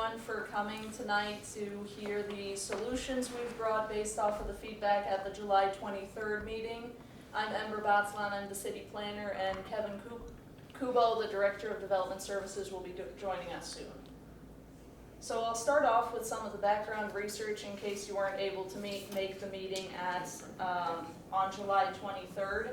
everyone for coming tonight to hear the solutions we've brought based off of the feedback at the July 23rd meeting. I'm Ember, I'm the city planner, and Kevin Kubo, the director of development services, will be joining us soon. So I'll start off with some of the background research in case you weren't able to make the meeting on July 23rd.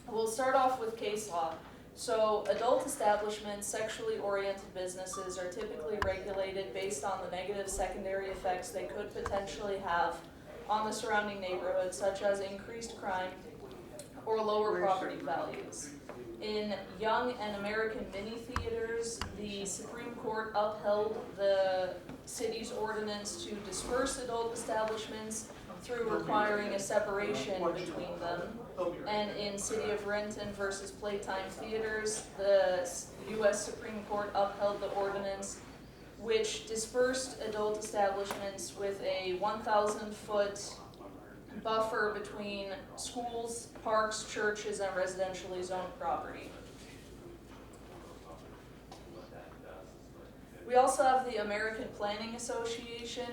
We'll start off with case law. So adult establishments, sexually oriented businesses are typically regulated based on the negative secondary effects they could potentially have on the surrounding neighborhood, such as increased crime or lower property values. In Young and American Mini Theaters, the Supreme Court upheld the city's ordinance to disperse adult establishments through requiring a separation between them. And in City of Renton versus Playtime Theaters, the U.S. Supreme Court upheld the ordinance which dispersed adult establishments with a 1,000-foot buffer between schools, parks, churches, and residentially zoned property. We also have the American Planning Association.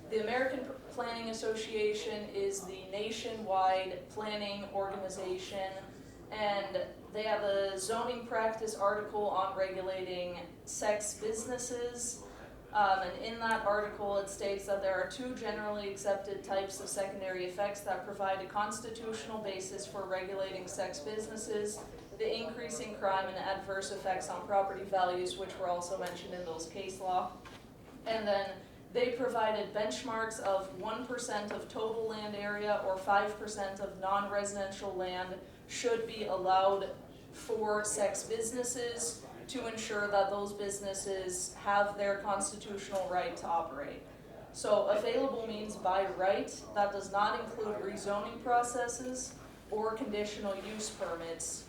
The American Planning Association is the nationwide planning organization, and they have a zoning practice article on regulating sex businesses. And in that article, it states that there are two generally accepted types of secondary effects that provide a constitutional basis for regulating sex businesses: the increasing crime and adverse effects on property values, which were also mentioned in those case law. And then they provided benchmarks of 1% of total land area or 5% of non-residential land should be allowed for sex businesses to ensure that those businesses have their constitutional right to operate. So available means by right. That does not include rezoning processes or conditional use permits.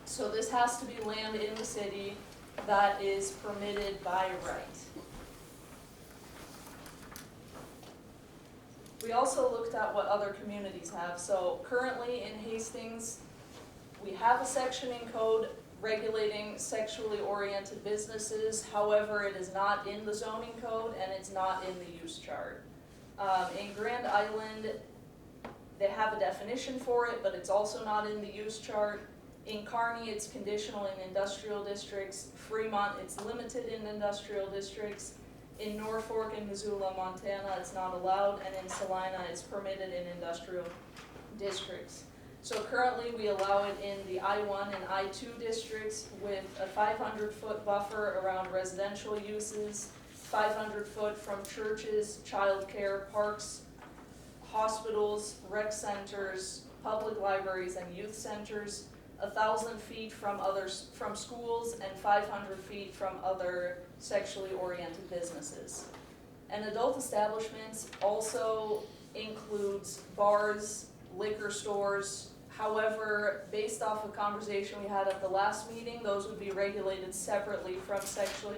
So this has to be land in the city that is permitted by right. We also looked at what other communities have. So currently in Hastings, we have a section in code regulating sexually oriented businesses. However, it is not in the zoning code and it's not in the use chart. In Grand Island, they have a definition for it, but it's also not in the use chart. In Kearney, it's conditional in industrial districts. Fremont, it's limited in industrial districts. In Norfolk and Missoula, Montana, it's not allowed, and in Salina, it's permitted in industrial districts. So currently, we allow it in the I-1 and I-2 districts with a 500-foot buffer around residential uses, 500-foot from churches, childcare, parks, hospitals, rec centers, public libraries, and youth centers, 1,000 feet from schools, and 500 feet from other sexually oriented businesses. And adult establishments also includes bars, liquor stores. However, based off a conversation we had at the last meeting, those would be regulated separately from sexually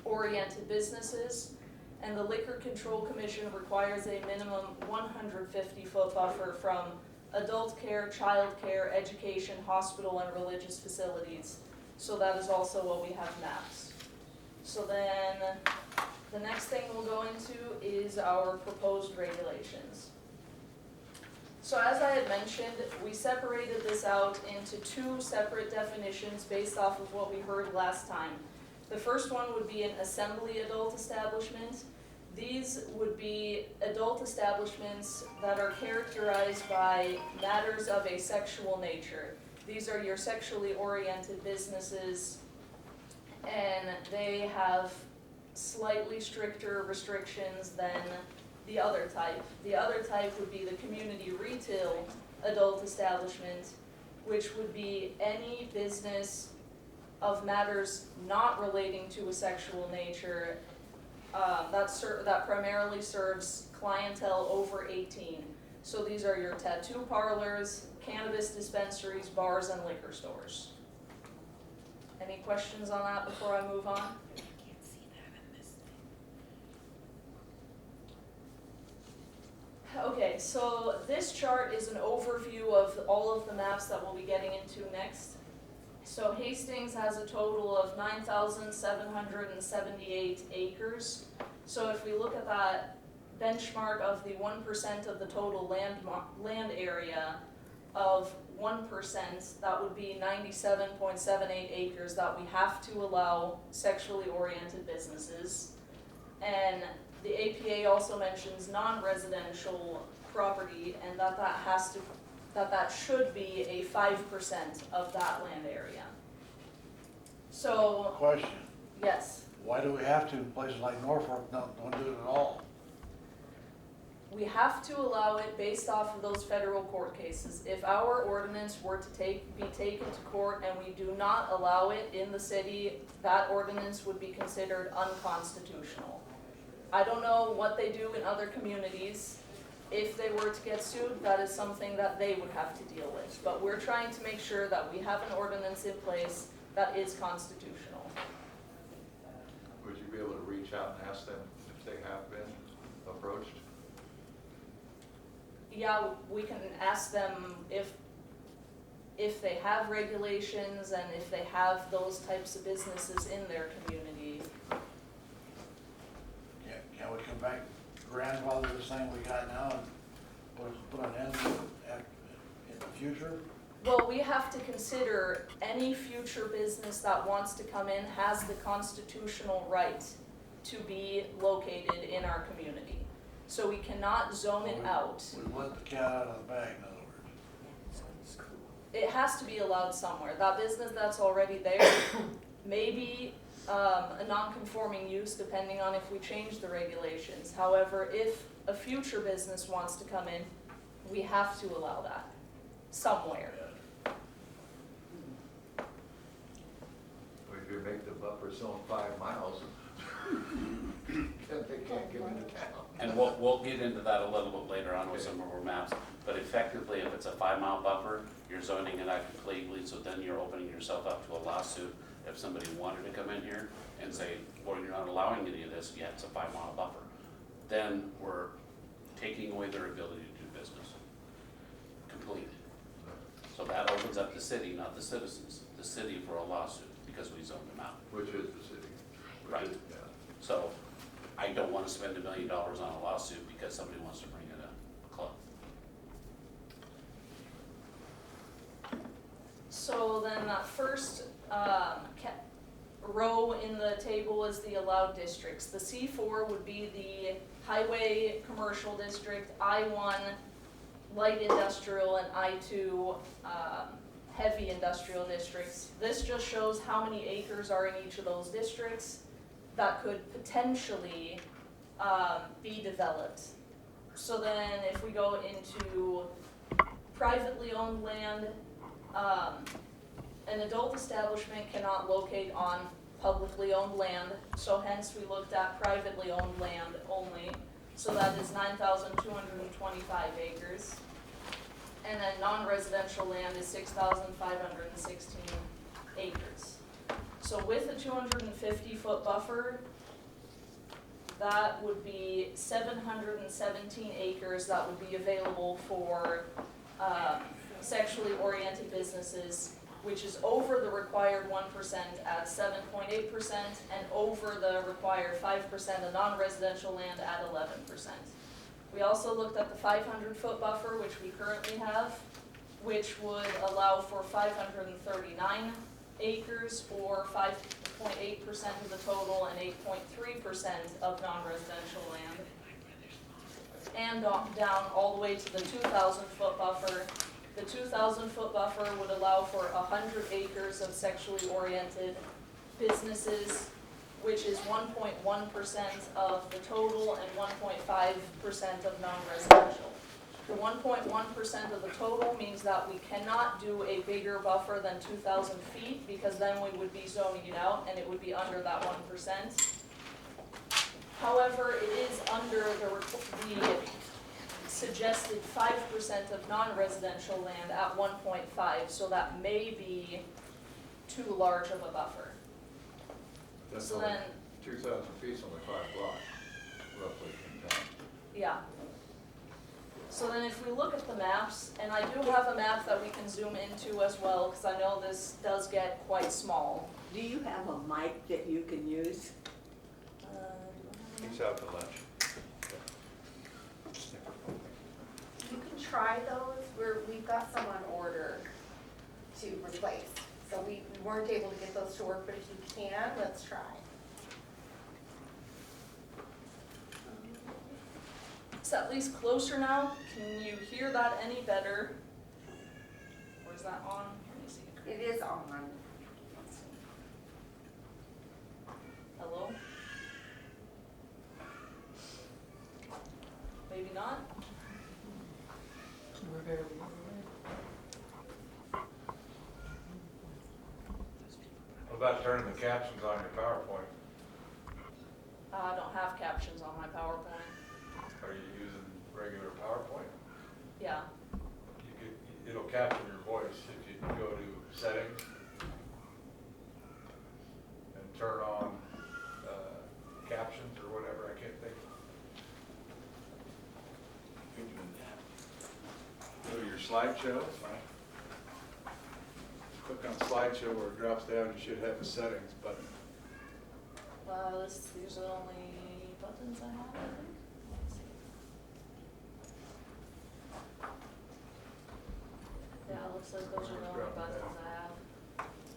oriented businesses. And the Liquor Control Commission requires a minimum 150-foot buffer from adult care, child care, education, hospital, and religious facilities. So that is also what we have maps. So then the next thing we'll go into is our proposed regulations. So as I had mentioned, we separated this out into two separate definitions based off of what we heard last time. The first one would be an assembly adult establishment. These would be adult establishments that are characterized by matters of a sexual nature. These are your sexually oriented businesses, and they have slightly stricter restrictions than the other type. The other type would be the community retail adult establishment, which would be any business of matters not relating to a sexual nature that primarily serves clientele over 18. So these are your tattoo parlors, cannabis dispensaries, bars, and liquor stores. Any questions on that before I move on? Okay, so this chart is an overview of all of the maps that we'll be getting into next. So Hastings has a total of 9,778 acres. So if we look at that benchmark of the 1% of the total land area of 1%, that would be 97.78 acres that we have to allow sexually oriented businesses. And the APA also mentions non-residential property, and that should be a 5% of that land area. So, Question, yes, why do we have to, in places like Norfolk, don't do it at all? we have to allow it based off of those federal court cases. If our ordinance were to be taken to court and we do not allow it in the city, that ordinance would be considered unconstitutional. I don't know what they do in other communities. If they were to get sued, that is something that they would have to deal with. But we're trying to make sure that we have an ordinance in place that is constitutional. Would you be able to reach out and ask them if they have been approached? Yeah, we can ask them if they have regulations and if they have those types of businesses in their community. Can we come back, grandfather this thing we got now and put an end to it in the future? Well, we have to consider any future business that wants to come in has the constitutional right to be located in our community. So we cannot zone it out. We let the cat out of the bag, in other words. It has to be allowed somewhere. That business that's already there, maybe a non-conforming use depending on if we change the regulations. However, if a future business wants to come in, we have to allow that somewhere. Or if you make the buffer zone 5 miles, they can't get into town. And we'll get into that a little bit later on with some of our maps, but effectively, if it's a 5-mile buffer, you're zoning it out completely, so then you're opening yourself up to a lawsuit if somebody wanted to come in here and say, well, you're not allowing any of this, yet it's a 5-mile buffer. Then we're taking away their ability to do business completely. So that opens up the city, not the citizens, the city for a lawsuit because we zoned them out. Which is the city. Right. Yeah. So I don't want to spend $1 million on a lawsuit because somebody wants to bring in a club. So then that first row in the table is the allowed districts. The C4 would be the highway commercial district, I1 light industrial, and I2 heavy industrial districts. This just shows how many acres are in each of those districts that could potentially be developed. So then if we go into privately owned land, an adult establishment cannot locate on publicly owned land, so hence we looked at privately owned land only. So that is 9,225 acres. And then non-residential land is 6,516 acres. So with a 250-foot buffer, that would be 717 acres that would be available for sexually oriented businesses, which is over the required 1% at 7.8% and over the required 5% of non-residential land at 11%. We also looked at the 500-foot buffer, which we currently have, which would allow for 539 acres or 5.8% of the total and 8.3% of non-residential land. And down all the way to the 2,000-foot buffer. The 2,000-foot buffer would allow for 100 acres of sexually oriented businesses, which is 1.1% of the total and 1.5% of non-residential. The 1.1% of the total means that we cannot do a bigger buffer than 2,000 feet because then we would be zoning it out and it would be under that 1%. However, it is under the suggested 5% of non-residential land at 1.5, so that may be too large of a buffer. That's So only then, 2,000 feet, only 5 blocks, roughly, from town. yeah. So then if we look at the maps, and I do have a map that we can zoom into as well, because I know this does get quite small. Do you have a mic that you can use? He's out to lunch. You can try those, we've got some on order to replace. So we weren't able to get those to work, but if you can, let's try. It's at least closer now. Can you hear that any better? Or is that on? Let me see. It is on. Let's see. Hello? Maybe not? What about turning the captions on your PowerPoint? I don't have captions on my PowerPoint. Are you using regular PowerPoint? Yeah. It'll capture your voice if you go to settings and turn on captions or whatever, I can't think. Go to your slideshow. Click on slideshow where it drops down, you should have the settings button. These are the only buttons I have, I think. Let's see. Yeah, it looks like those are the only buttons I have.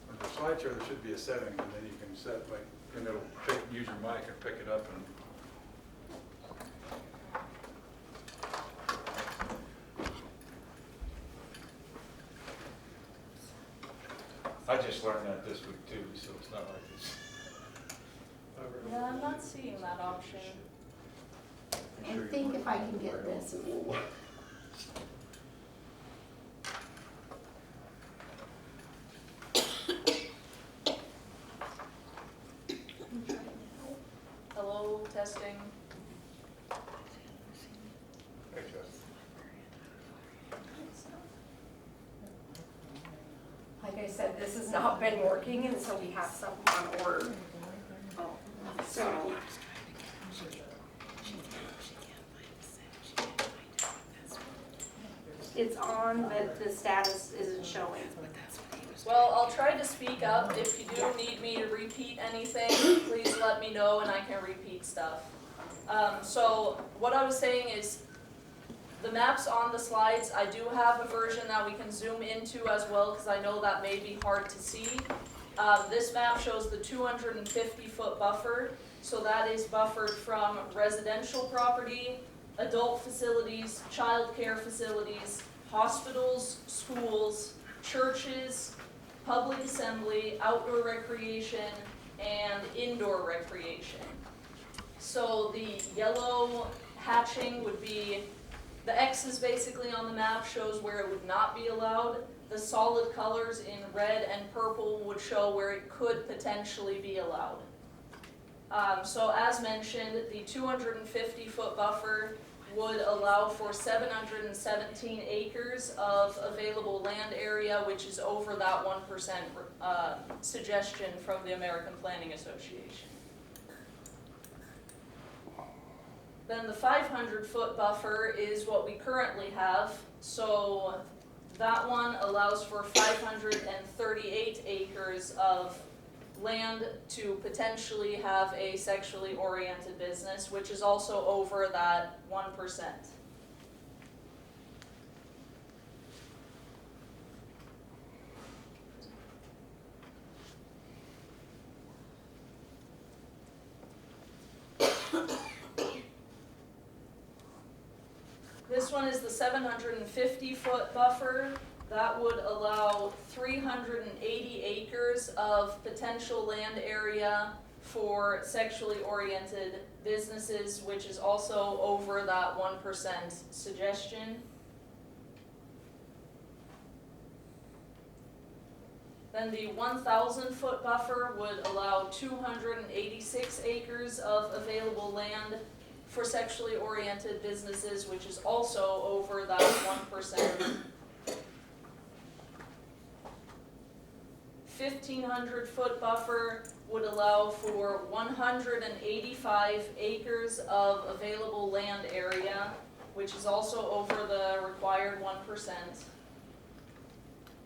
On the slideshow, there should be a setting, and then you can set, like, and it'll use your mic and pick it up and. I just learned that this week too, so it's not like it's. Yeah, I'm not seeing that option. I think if I can get this. Hello, testing. Hey, Justin. Like I said, this has not been working, and so we have some on order. So, it's on, but the status isn't showing. Well, I'll try to speak up. If you do need me to repeat anything, please let me know and I can repeat stuff. So what I was saying is, the maps on the slides, I do have a version that we can zoom into as well, because I know that may be hard to see. This map shows the 250-foot buffer, so that is buffered from residential property, adult facilities, childcare facilities, hospitals, schools, churches, public assembly, outdoor recreation, and indoor recreation. So the yellow hatching would be, the X's basically on the map shows where it would not be allowed. The solid colors in red and purple would show where it could potentially be allowed. So as mentioned, the 250-foot buffer would allow for 717 acres of available land area, which is over that 1% suggestion from the American Planning Association. Then the 500-foot buffer is what we currently have, so that one allows for 538 acres of land to potentially have a sexually oriented business, which is also over that 1%. This one is the 750-foot buffer. That would allow 380 acres of potential land area for sexually oriented businesses, which is also over that 1% suggestion. Then the 1,000-foot buffer would allow 286 acres of available land for sexually oriented businesses, which is also over that 1%. 1,500-foot buffer would allow for 185 acres of available land area which is also over the required 1%.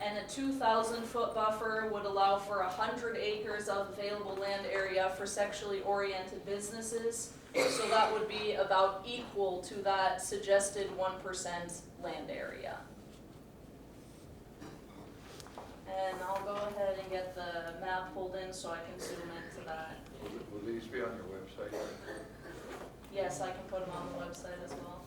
And a 2,000-foot buffer would allow for 100 acres of available land area for sexually oriented businesses. So that would be about equal to that suggested 1% land area. And I'll go ahead and get the map pulled in so I can zoom into that. Will these be on your website? Yes, I can put them on the website as well.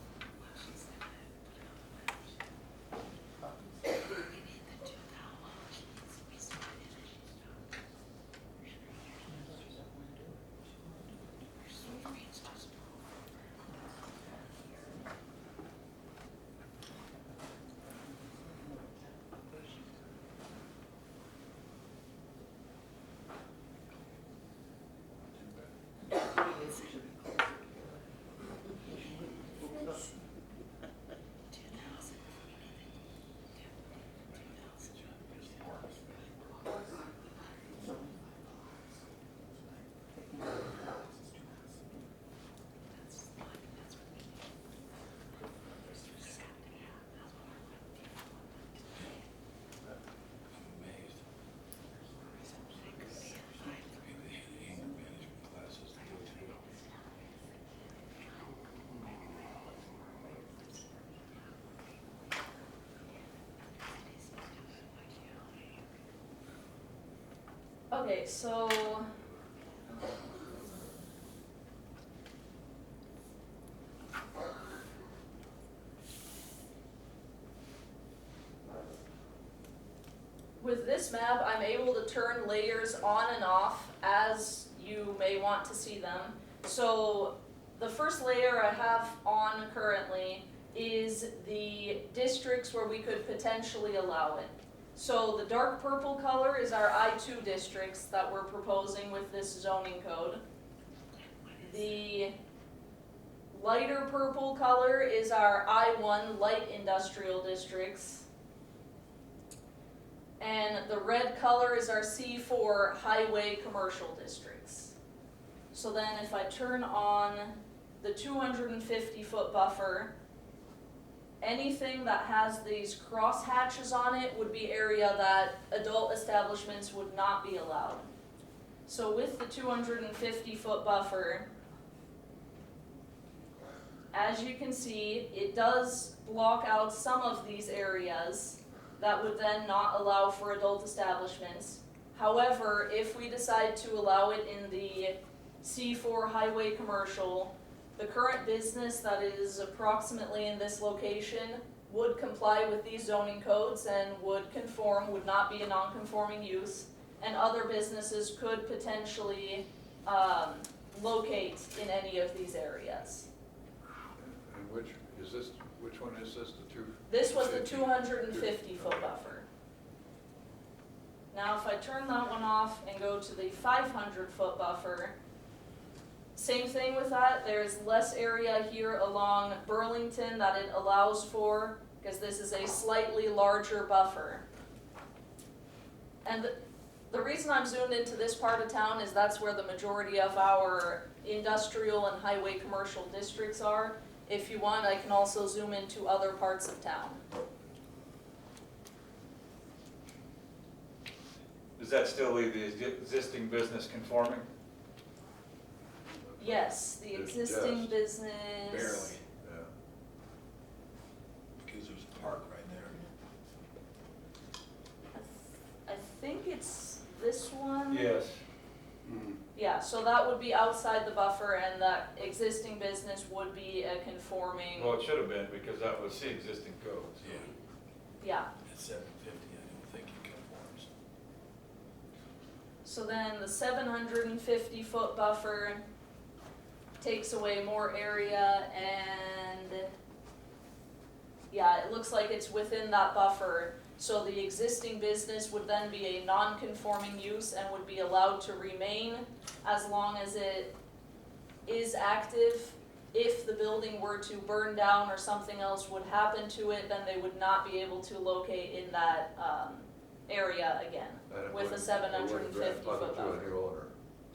Okay, so with this map, I'm able to turn layers on and off as you may want to see them. So the first layer I have on currently is the districts where we could potentially allow it. So the dark purple color is our I-2 districts that we're proposing with this zoning code. The lighter purple color is our I-1 light industrial districts. And the red color is our C4 highway commercial districts. So then if I turn on the 250-foot buffer, anything that has these cross hatches on it would be area that adult establishments would not be allowed. So with the 250-foot buffer, as you can see, it does block out some of these areas that would then not allow for adult establishments. However, if we decide to allow it in the C4 highway commercial, the current business that is approximately in this location would comply with these zoning codes and would conform, would not be a non-conforming use, and other businesses could potentially locate in any of these areas. And which one is this, the two? This was the 250-foot buffer. Now if I turn that one off and go to the 500-foot buffer, same thing with that, there's less area here along Burlington that it allows for, because this is a slightly larger buffer. And the reason I'm zoomed into this part of town is that's where the majority of our industrial and highway commercial districts are. If you want, I can also zoom into other parts of town. Does that still leave the existing business conforming? Yes, the It's existing just business. Barely, Yeah. because there's a park right there. I think it's this one. Yes. Yeah, so that would be outside the buffer and that existing business would be a conforming, Well, it should have been, because that was the existing codes. yeah. At 750, I don't think it conforms. So then the 750-foot buffer takes away more area and, yeah, it looks like it's within that buffer. So the existing business would then be a non-conforming use and would be allowed to remain as long as it is active. If the building were to burn down or something else would happen to it, then they would not be able to locate in that area again And it with a wouldn't- 750-foot It wouldn't grandfather to a buffer. new owner.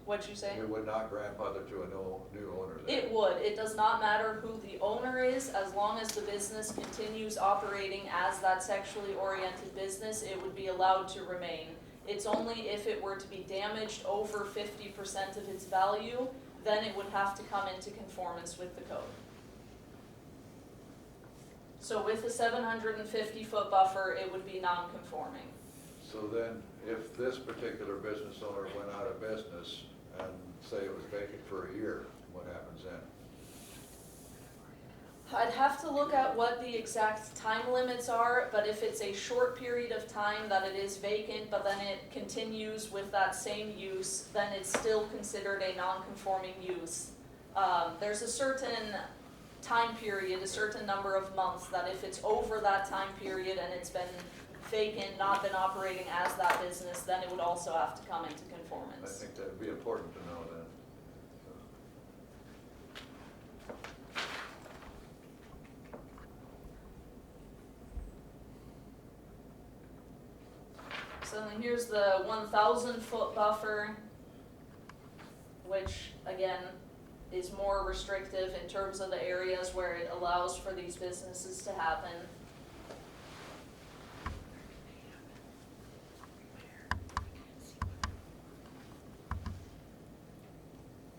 What'd you say? We would not grandfather to a new owner then? It would. It does not matter who the owner is, as long as the business continues operating as that sexually oriented business, it would be allowed to remain. It's only if it were to be damaged over 50% of its value, then it would have to come into conformance with the code. So with a 750-foot buffer, it would be non-conforming. So then, if this particular business owner went out of business and say it was vacant for a year, what happens then? I'd have to look at what the exact time limits are, but if it's a short period of time that it is vacant, but then it continues with that same use, then it's still considered a non-conforming use. There's a certain time period, a certain number of months, that if it's over that time period and it's been vacant, not been operating as that business, then it would also have to come into I conformance. think that'd be important to know then. So then here's the 1,000-foot buffer, which again is more restrictive in terms of the areas where it allows for these businesses to happen.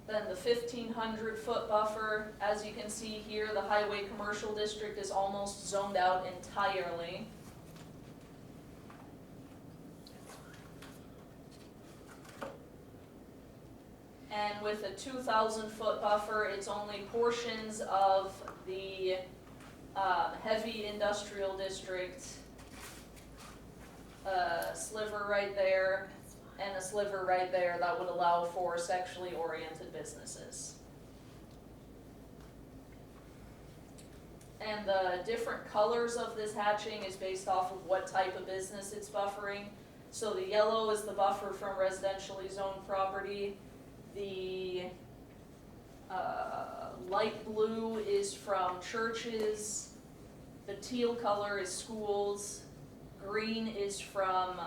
Then the 1,500-foot buffer, as you can see here, the highway commercial district is almost zoned out entirely. And with a 2,000-foot buffer, it's only portions of the heavy industrial district, sliver right there, and a sliver right there that would allow for sexually oriented businesses. And the different colors of this hatching is based off of what type of business it's buffering. So the yellow is the buffer from residentially zoned property. The light blue is from churches. The teal color is schools. Green is from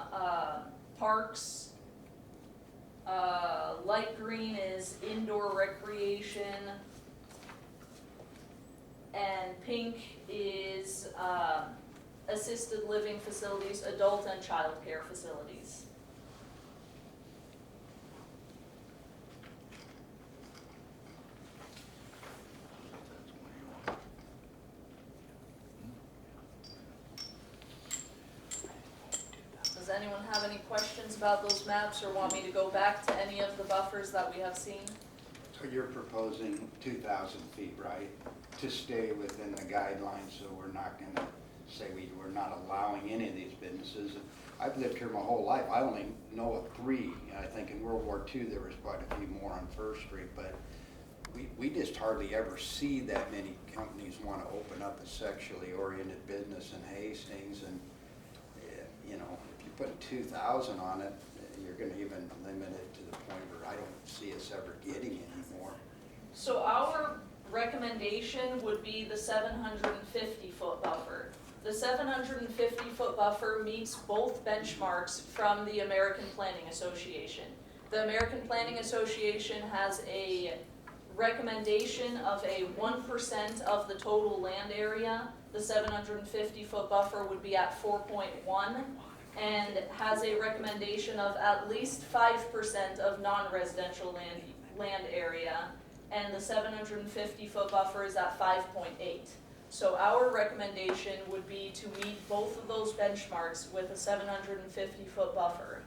parks. Light green is indoor recreation. And pink is assisted living facilities, adult and child care facilities. Does anyone have any questions about those maps or want me to go back to any of the buffers that we have seen? So you're proposing 2,000 feet, right, to stay within the guidelines, so we're not gonna say we're not allowing any of these businesses. I've lived here my whole life, I only know of 3, I think in World War II there was quite a few more on First Street, but we just hardly ever see that many companies wanna open up a sexually oriented business in Hastings, and you know, if you put 2,000 on it, you're gonna even limit it to the point where I don't see us ever getting any more. So our recommendation would be the 750-foot buffer. The 750-foot buffer meets both benchmarks from the American Planning Association. The American Planning Association has a recommendation of a 1% of the total land area. The 750-foot buffer would be at 4.1, and has a recommendation of at least 5% of non-residential land area, and the 750-foot buffer is at 5.8. So our recommendation would be to meet both of those benchmarks with a 750-foot buffer.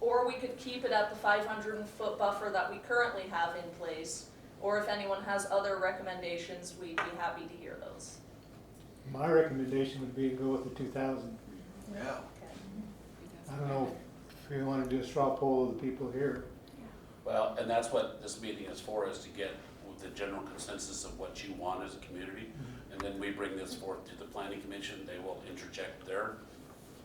Or we could keep it at the 500-foot buffer that we currently have in place, or if anyone has other recommendations, we'd be happy to hear those. My recommendation would be to go with the 2,000. Yeah. I don't know if you want to do a straw poll of the people here. Well, and that's what this meeting is for, is to get the general consensus of what you want as a community. And then we bring this forth to the planning commission, they will interject their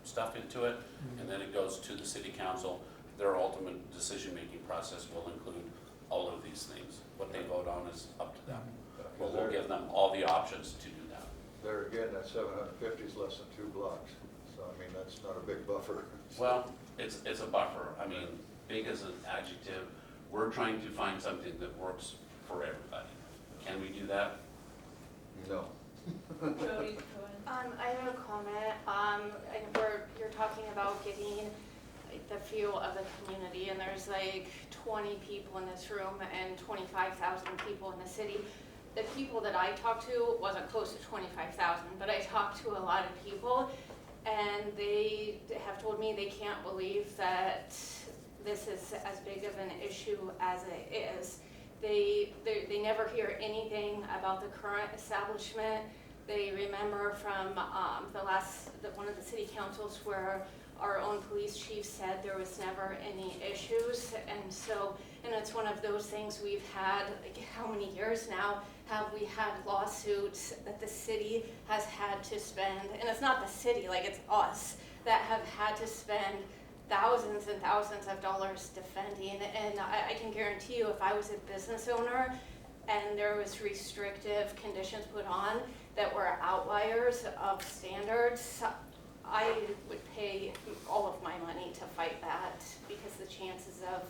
stuff into it, and then it goes to the city council. Their ultimate decision-making process will include all of these things. What they vote on is up to them. But we'll give them all the options to do that. There again, that 750 is less than 2 blocks, so I mean, that's not a big buffer. Well, it's a buffer. I mean, big is an adjective, We're trying to find something that works for everybody. Can we do that? No. Jody, go ahead. I have a comment. You're talking about getting like, the feel of the community, and there's like 20 people in this room and 25,000 people in the city. The people that I talked to wasn't close to 25,000, but I talked to a lot of people, and they have told me they can't believe that this is as big of an issue as it is. They never hear anything about the current establishment. They remember from one of the city councils where our own police chief said there was never any issues. And so, and it's one of those things we've had, like how many years now have we had lawsuits that the city has had to spend, and it's not the city, like it's us, that have had to spend thousands and thousands of dollars defending. And I can guarantee you, if I was a business owner and there was restrictive conditions put on that were outliers of standards, I would pay all of my money to fight that, because the chances of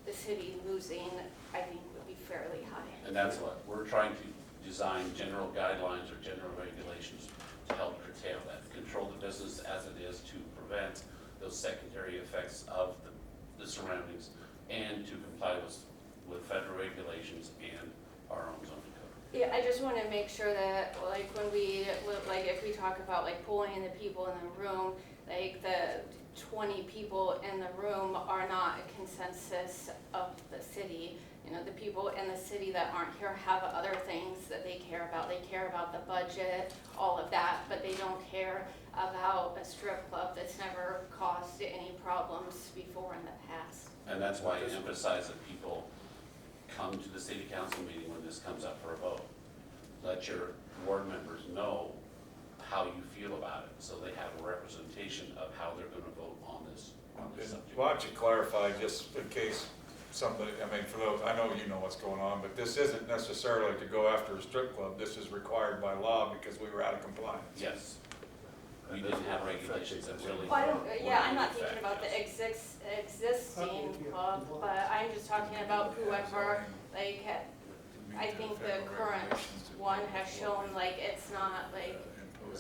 the city losing, I think, would be fairly high. And that's what, we're trying to design general guidelines or general regulations to help curtail that, control the business as it is, to prevent those secondary effects of the surroundings, and to comply with federal regulations and our own zoning code. Yeah, I just want to make sure that, like, when if we talk about like pulling the people in the room, like the 20 people in the room are not a consensus of the city. You know, the people in the city that aren't here have other things that they care about. They care about the budget, all of that, but they don't care about a strip club that's never caused any problems before in the past. And that's why I emphasize that people come to the city council meeting when this comes up for a vote. Let your board members know how you feel about it, so they have a representation of how they're gonna vote on this subject. Why don't you clarify, just in case somebody, I mean, for those, I know you know what's going on, but this isn't necessarily to go after a strip club. This is required by law because we were out of compliance. Yes. We didn't have regulations that really. Well, I'm not were in thinking about the effect, existing club, but I'm just talking about whoever, like, I think the current one has shown, like, it's not, like,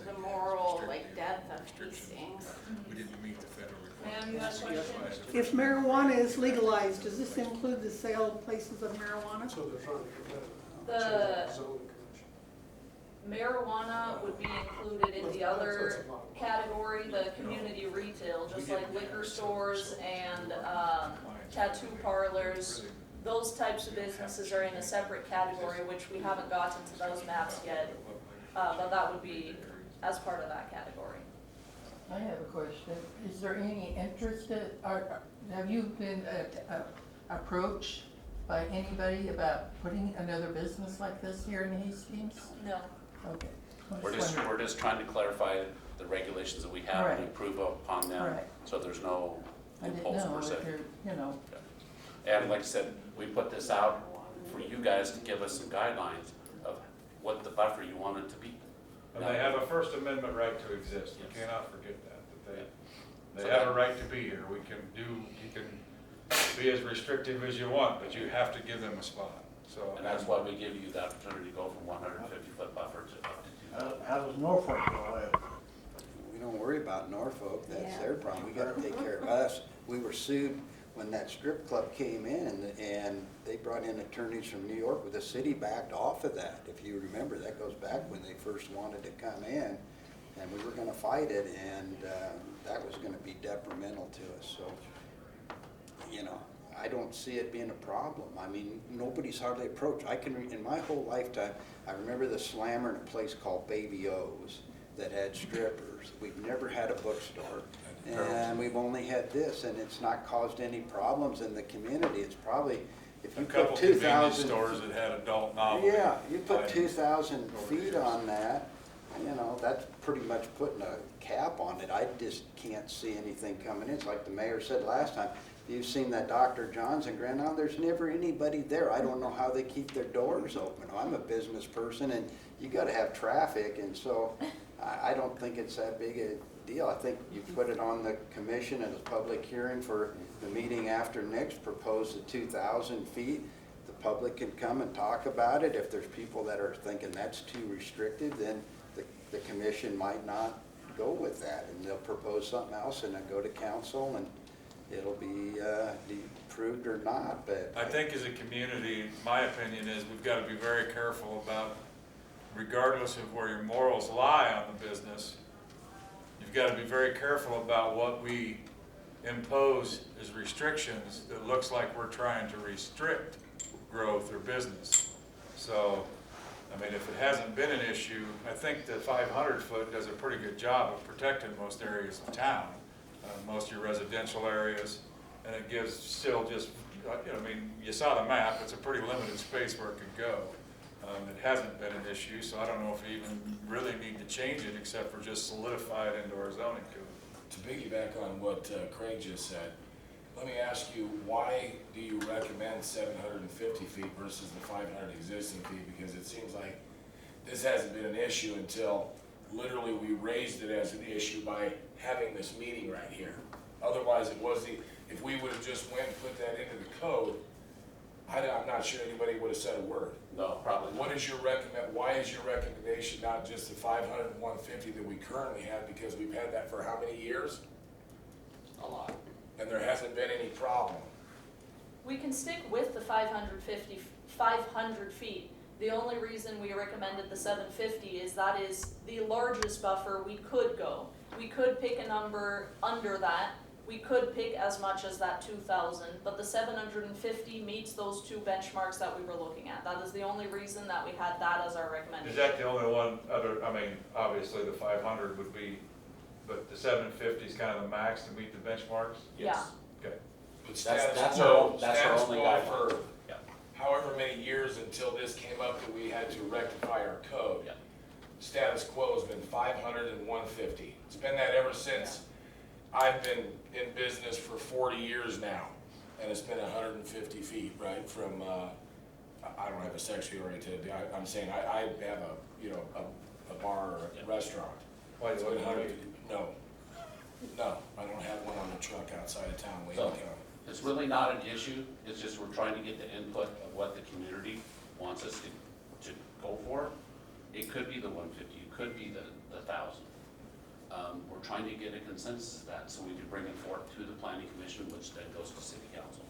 the moral, like, death of Hastings. We didn't meet the federal Ma'am, you have a question? If marijuana is legalized, does this include the sale of places of marijuana? So they're trying to get rid of it. The Zoning commission. marijuana would be included in the other category, the community retail, just like liquor stores and tattoo parlors. Those types of businesses are in a separate category, which we haven't gotten to those maps yet, but that would be as part of that category. I have a question. Is there any interest, have you been approached by anybody about putting another business like this here in Hastings? No. Okay. We're just trying to clarify the regulations that we have and improve upon them, Right. so there's no I didn't loopholes know per se. if you're, you know. And like I said, we put this out for you guys to give us some guidelines of what the buffer you want it to be. And they have a First Amendment right to exist. We Yes. cannot forget that they So have that- a right to be here. You can be as restrictive as you want, but you have to give them a spot. So. And that's why we give you the opportunity to go from 150-foot buffer to up to 200. How does Norfolk go ahead? We don't worry about Norfolk, that's Yeah. their problem, we gotta take care of us. We were sued when that strip club came in, and they brought in attorneys from New York, with the city backed off of that. If you remember, that goes back when they first wanted to come in, and we were gonna fight it, and that was gonna be detrimental to us, so, you know, I don't see it being a problem. I mean, nobody's hardly approached. In my whole lifetime, I remember the Slammer in a place called Baby O's that had strippers. We've never had a bookstore, and we've only had this, and it's not caused any problems in the community. It's probably, if A you couple put convenience 2,000. stores that had adult novelty. Yeah, you put items 2,000 over the feet years. on that, you know, that's pretty much putting a cap on it. I just can't see anything coming in. It's like the mayor said last time, you've seen that Dr. John's in Grand Island, there's never anybody there. I don't know how they keep their doors open. I'm a business person, and you gotta have traffic, and so, I don't think it's that big a deal. I think you put it on the commission as a public hearing for the meeting after next, propose the 2,000 feet. The public can come and talk about it. If there's people that are thinking that's too restrictive, then the commission might not go with that, and they'll propose something else, and then go to council, and it'll be approved or not, but. I think as a community, my opinion is we've got to be very careful about, regardless of where your morals lie on the business, you've got to be very careful about what we impose as restrictions that looks like we're trying to restrict growth or business. So, I mean, if it hasn't been an issue, I think the 500 foot does a pretty good job of protecting most areas of town, most of your residential areas, and it gives still just, I mean, you saw the map, it's a pretty limited space where it could go. It hasn't been an issue, so I don't know if we even really need to change it except for just solidify it into our zoning code. To piggyback on what Craig just said, let me ask you, why do you recommend 750 feet versus the 500 existing feet? Because it seems like this hasn't been an issue until literally we raised it as an issue by having this meeting right here. Otherwise, it was if we would have just went and put that into the code, I'm not sure anybody would have said a word. No, probably not. What is your why is your recommendation not just the 500 and 150 that we currently have, because we've had that for how many years? A lot. And there hasn't been any problem. We can stick with the 500 feet. The only reason we recommended the 750 is that is the largest buffer we could go. We could pick a number under that. We could pick as much as that 2,000, but the 750 meets those two benchmarks that we were looking at. That is the only reason that we had that as our recommendation. Is that the only one other, I mean, obviously the 500 would be, but the 750 is kind of the max to meet the benchmarks? Yes. Okay. But That's our only guideline. for Yeah. however many years until this came up that we had to rectify our code. Yeah. Status quo has been 500 and 150. It's been that ever since I've been in business for 40 years now, and it's been 150 feet, right, from, I don't have a sexually oriented, I'm saying I have a bar or a restaurant. Why It's do been you 100 No, I don't have one on the truck outside of town waiting So, to come. it's really not an issue, it's just we're trying to get the input of what the community wants us to go for. It could be the 150, it could be the 1,000. We're trying to get a consensus of that so we can bring it forth to the planning commission, which then goes to city council.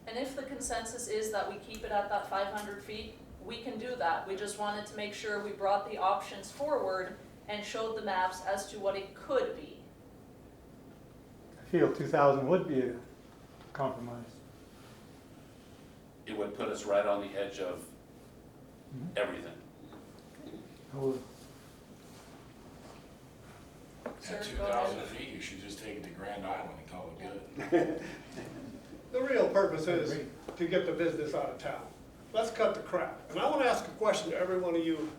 And if the consensus is that we keep it at that 500 feet, we can do that. We just wanted to make sure we brought the options forward and showed the maps as to what it could be. I feel 2,000 would be a compromise. It would put us right on the edge of everything. I would- Sir, At go ahead. 2,000 feet, you should just take it to Grand Island and call it good. The real purpose is to get the business out of town. Let's cut the crap. And I want to ask a question to every one of you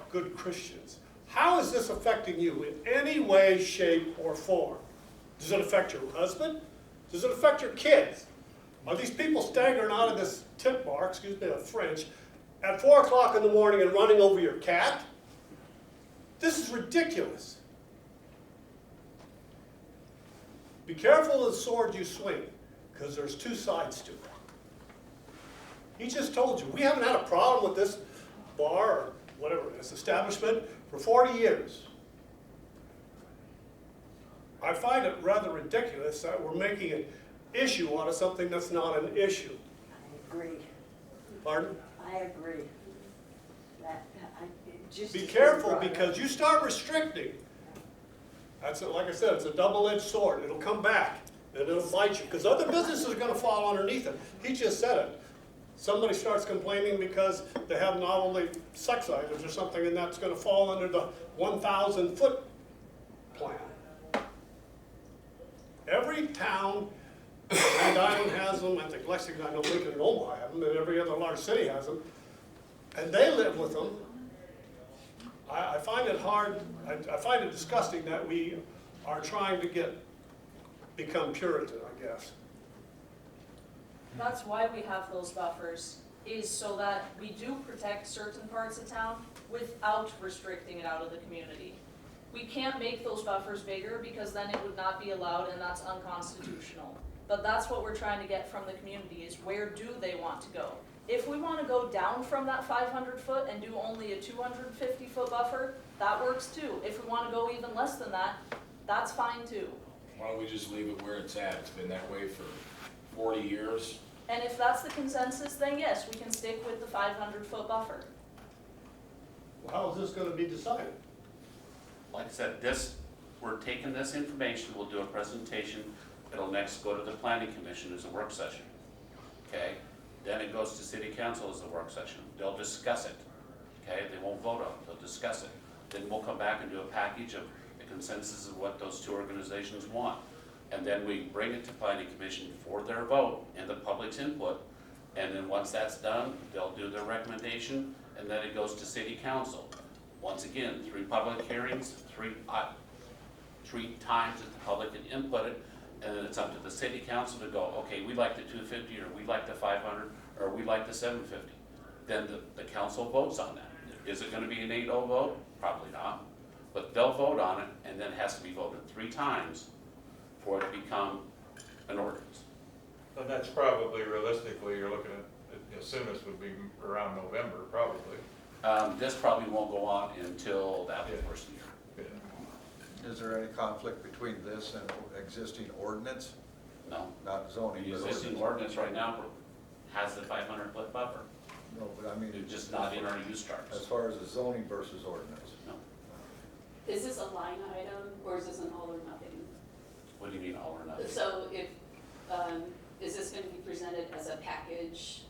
good Christians. How is this affecting you in any way, shape, or form? Does it affect your husband? Does it affect your kids? Are these people staggering out of this tip bar, excuse me, the French, at 4 o'clock in the morning and running over your cat? This is ridiculous. Be careful of the sword you swing, because there's two sides to it. He just told you, we haven't had a problem with this bar or whatever, this establishment for 40 years. I find it rather ridiculous that we're making an issue out of something that's not an issue. I agree. Pardon? I agree. Just Be careful, because you start restricting. That's it, like I said, it's a double-edged sword. It'll come back and it'll bite you, because other businesses are going to fall underneath it. He just said it. Somebody starts complaining because they have not only sex items or something, and that's going to fall under the 1,000 foot plan. Every town, Grand Island has them, I think Lexington, I know Lincoln and Omaha have them, and every other large city has them, and they live with them. I find it hard, I find it disgusting that we are trying to become Puritan, I guess. That's why we have those buffers. is so that we do protect certain parts of town without restricting it out of the community. We can't make those buffers bigger because then it would not be allowed and that's unconstitutional. But that's what we're trying to get from the community is where do they want to go? If we want to go down from that 500 foot and do only a 250 foot buffer, that works too. If we want to go even less than that, that's fine too. Why don't we just leave it where it's at? It's been that way for 40 years. And if that's the consensus, then yes, we can stick with the 500 foot buffer. Well, how is this gonna be decided? Like I said, we're taking this information, we'll do a presentation, it'll next go to the planning commission as a work session, okay? Then it goes to city council as a work session, they'll discuss it, okay? They won't vote on it, they'll discuss it. Then we'll come back and do a package of the consensus of what those two organizations want. And then we bring it to planning commission for their vote and the public's input. And then once that's done, they'll do their recommendation, and then it goes to city council. Once again, 3 public hearings, 3 times that the public can input it, and then it's up to the city council to go, okay, we like the 250, or we like the 500, or we like the 750. Then the council votes on that. Is it gonna be an 8-0 vote? Probably not. But they'll vote on it, and then it has to be voted 3 times for it to become an ordinance. And that's probably realistically, you're looking at, the soonest would be around November, probably. This probably won't go on until that first year. Yeah. Is there any conflict between this and existing ordinance? No. Not zoning, The but existing ordinance right now has the 500 foot buffer. No, but I mean. It's just not in our use charts. As far as the zoning versus ordinance. No. Is this a line item or is this an all or nothing? What do you mean all or nothing? So if, is this gonna be presented as a package?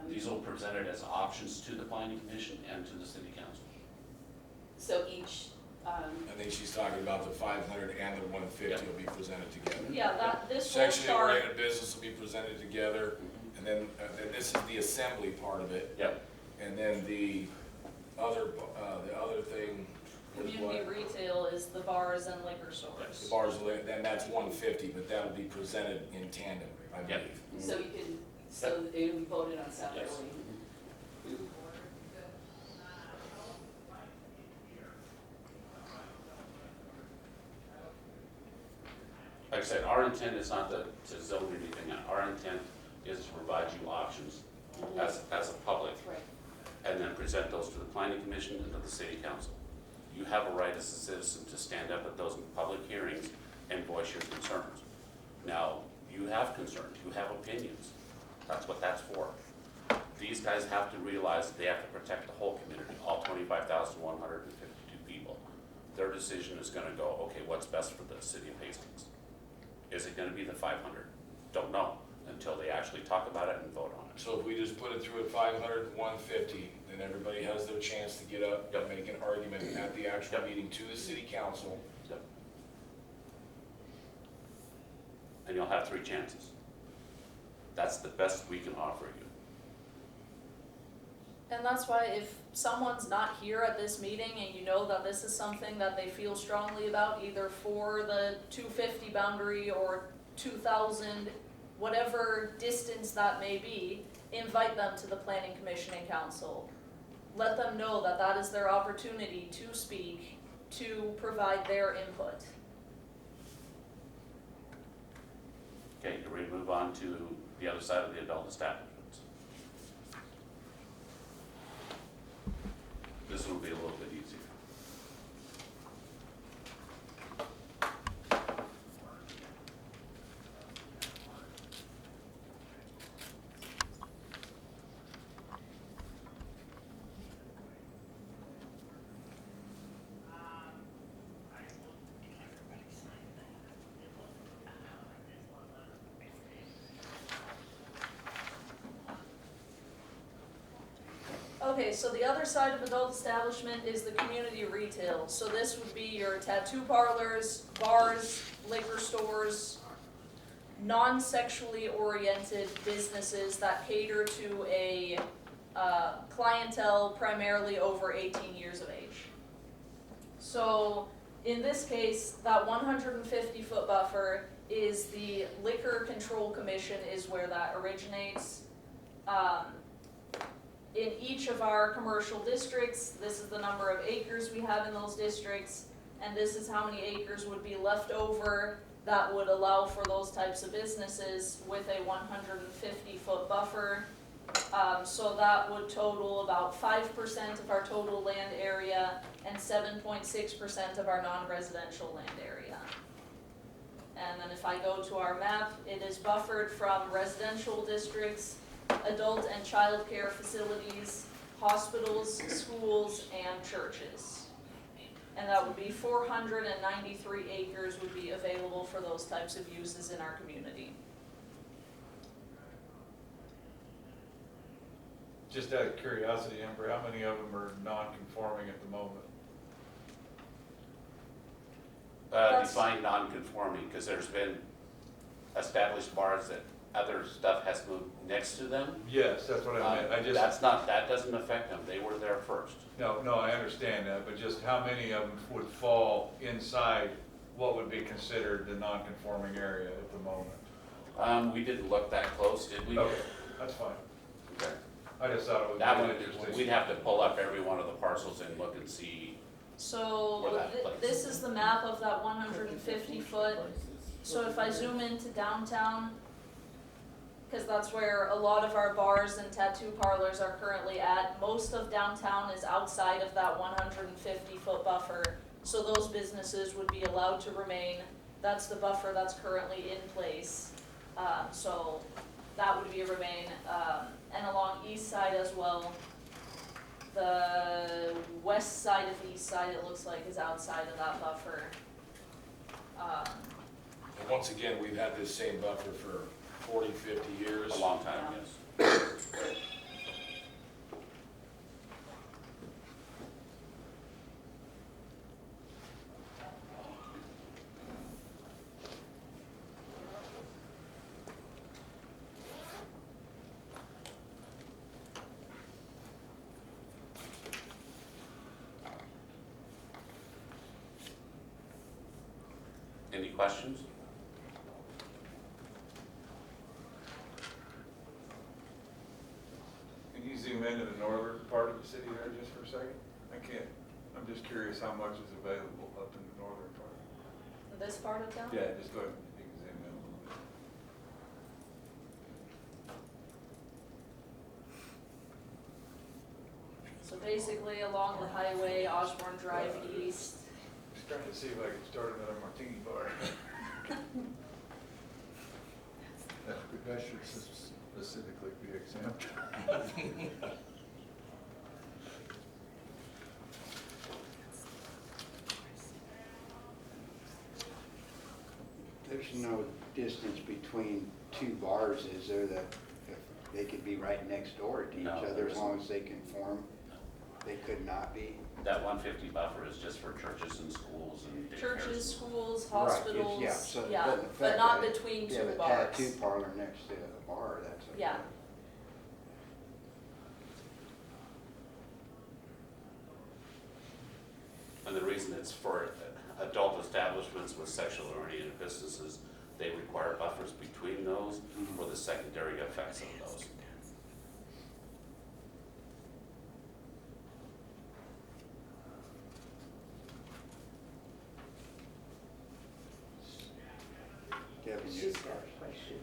These will be presented as options to the planning commission and to the city council. So each, I think she's talking about the 500 and the 150 will be presented together. Yeah, this will Sexually start, oriented business will be presented together, and then this is the assembly part of it. Yep. And then the other thing is community what? retail is the bars and liquor The stores. bars, then that's 150, but that'll be presented in tandem, I Yep. believe. so you can, so it'll be voted on separately. Like I said, our intent is not to zone anything. Our intent is to provide you options as a public, Right. and then present those to the planning commission and to the city council. You have a right as a citizen to stand up at those public hearings and voice your concerns. Now, you have concerns, you have opinions. That's what that's for. These guys have to realize that they have to protect the whole community, all 25,152 people. Their decision is gonna go, okay, what's best for the city of Hastings? Is it gonna be the 500? Don't know until they actually talk about it and vote on it. So if we just put it through at 500 and 150, then everybody has their chance to get up and make an argument at the actual Yep. meeting to the city council. Yep. And you'll have 3 chances. That's the best we can offer you. And that's why if someone's not here at this meeting and you know that this is something that they feel strongly about, either for the 250 boundary or 2,000, whatever distance that may be, invite them to the planning commission and council. Let them know that that is their opportunity to speak, to provide their input. Okay, you're ready to move on to the other side of the adult establishments. This will be a little bit easier. Okay, so the other side of adult establishment is the community retail. So this would be your tattoo parlors, bars, liquor stores, non-sexually oriented businesses that cater to a clientele primarily over 18 years of age. So in this case, that 150-foot buffer is the Liquor Control Commission is where that originates. in each of our commercial districts, this is the number of acres we have in those districts, and this is how many acres would be left over that would allow for those types of businesses with a 150-foot buffer. So that would total about 5% of our total land area and 7.6% of our non-residential land area. And then if I go to our map, it is buffered from residential districts, adult and child care facilities, hospitals, schools, and churches. And that would be 493 acres would be available for those types of uses in our community. Just out of curiosity, Ember, how many of them are non-conforming at the moment? Define non-conforming, because there's been established bars that other stuff has moved next to them. Yes, that's what I meant. That doesn't affect them, they were there first. No, I understand that, but just how many of them would fall inside what would be considered the non-conforming area at the moment? We didn't look that close, did we? Okay, that's fine. Okay. I just thought it would That be one, interesting. we'd have to pull up every one of the parcels and look and see. So Where that place this is the map of that 150 foot. So if I zoom into downtown, because that's where a lot of our bars and tattoo parlors are currently at, most of downtown is outside of that 150 foot buffer. So those businesses would be allowed to remain. That's the buffer that's currently in place. So that would be remain. And along east side as well, the west side of the east side, it looks like, is outside of that buffer. And once again, we've had this same buffer for 40, 50 years. A long time, Yeah. yes. Any questions? Can you zoom into the northern part of the city there just for a second? I can't, I'm just curious how much is available up in the northern part. This part of town? Yeah, just go ahead, you can zoom in a little bit. So basically along the highway, Osborne Drive east. Just trying to see if I can start another martini bar. That should specifically be exempt. There's no distance between two bars, is there, that if they could be right next door to each No, other there as long as they conform? They could not be? That 150 buffer is just for churches and schools and daycares. Churches, schools, Right, hospitals, yeah, so it yeah, doesn't but affect not that. between Yeah, two but bars. tattoo parlor next to a bar, that's okay. Yeah. And the reason it's for adult establishments with sexually oriented businesses, they require buffers between those for the secondary effects of those. Kevin, you She's got a question.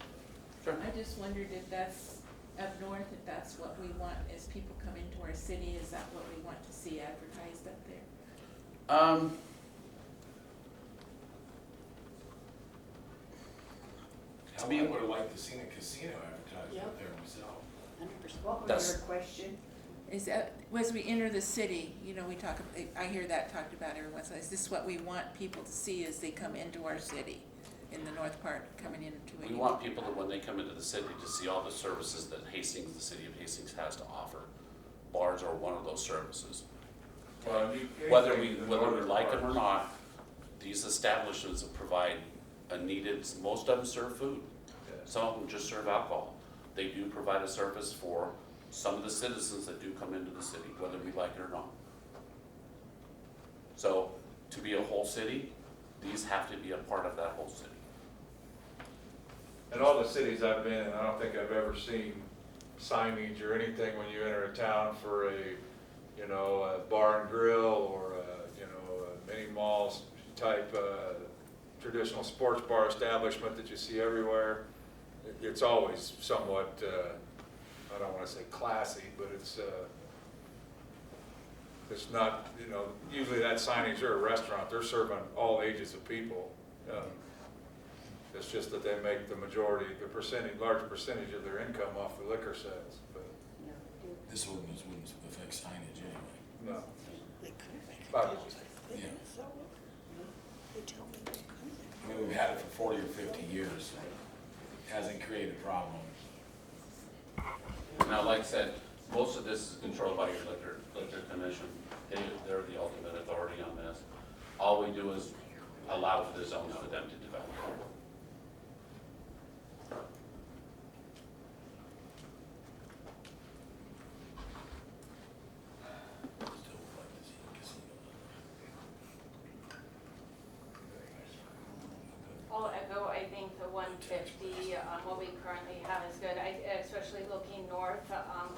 I just wondered if that's up north, if that's what we want as people come into our city, is that what we want to see advertised up there? I would have liked to seen a casino advertised up there myself. What was That's- your question? Is that, as we enter the city, you know, we talk, I hear that talked about every once in a while, is this what we want people to see as they come into our city? In the north part, coming into it? We want people to, when they come into the city, to see all the services that Hastings, the city of Hastings has to offer. Bars are one of those services. Well, Whether we like them or not, these establishments provide a needed, most of them serve food. Some of them just serve alcohol. They do provide a service for some of the citizens that do come into the city, whether we like it or not. So, to be a whole city, these have to be a part of that whole city. In all the cities I've been in, I don't think I've ever seen signage or anything when you enter a town for a, you know, a bar and grill or a, you know, a mini malls type, traditional sports bar establishment that you see everywhere. It's always somewhat, I don't wanna say classy, but it's not, you know, usually that signage, they're a restaurant, they're serving all ages of people. It's just that they make the majority, large percentage of their income off the liquor sales, but This ordinance wouldn't affect signage anyway. no. But, Yeah. I mean, we've had it for 40 or 50 years. It hasn't created a problem. Now, like I said, most of this is controlled by your liquor commission. They're the ultimate authority on this. All we do is allow for the zones for them to develop. I'll echo, I think the 150, what we currently have is good. Especially looking north,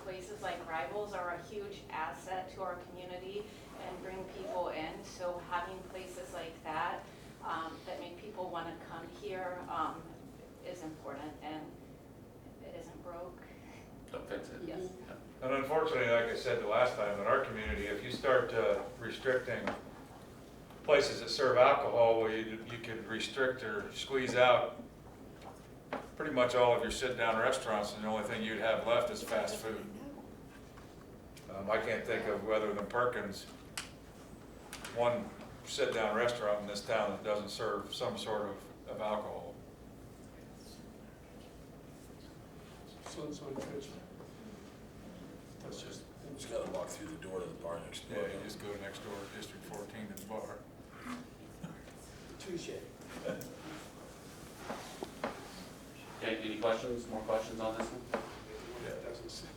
places like Rivals are a huge asset to our community and bring people in. So having places like that, that make people want to come here, is important, and it isn't broke. Don't fix it. Yes. and unfortunately, like I said the last time, in our community, if you start restricting places that serve alcohol, well, you could restrict or squeeze out pretty much all of your sit-down restaurants, and the only thing you'd have left is fast food. I can't think of, other than Perkins, one sit-down restaurant in this town that doesn't serve some sort of alcohol. Sunshine Fish. That's just. Just gotta walk through the door to the bar next Yeah, door. you just go next door to District 14 to the bar. Touche. Okay, any questions, more questions on this one? Yeah, it doesn't say.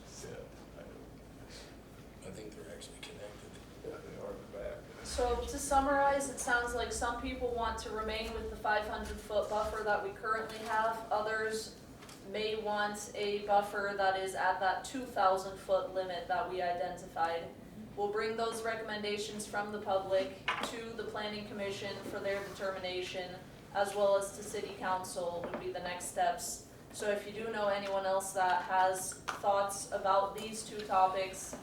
I think they're actually connected. Yeah, they are in the back. So to summarize, it sounds like some people want to remain with the 500-foot buffer that we currently have. Others may want a buffer that is at that 2,000-foot limit that we identified. We'll bring those recommendations from the public to the Planning Commission for their determination, as well as to City Council would be the next steps. So if you do know anyone else that has thoughts about these two topics,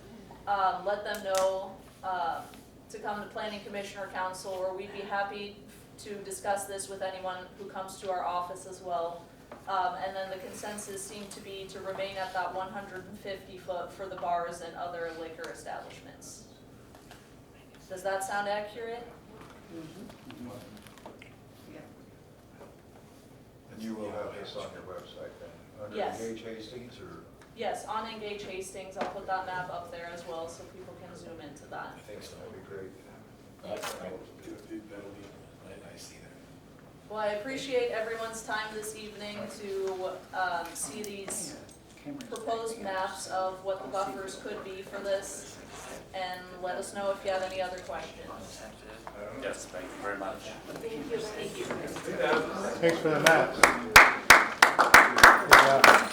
let them know to come to Planning Commission or Council, or we'd be happy to discuss this with anyone who comes to our office as well. And then the consensus seemed to be to remain at that 150 foot for the bars and other liquor establishments. Does that sound accurate? And you will have this on your website then, under Yes. Engage Hastings or? Yes, on Engage Hastings, I'll put that map up there as well so people can zoom into that. I think so. That'd be great. That'll be, I see that. Well, I appreciate everyone's time this evening to see these proposed maps of what the buffers could be for this, and let us know if you have any other questions. Yes, thank you very much. Thank you. Thanks for the maps. Good job.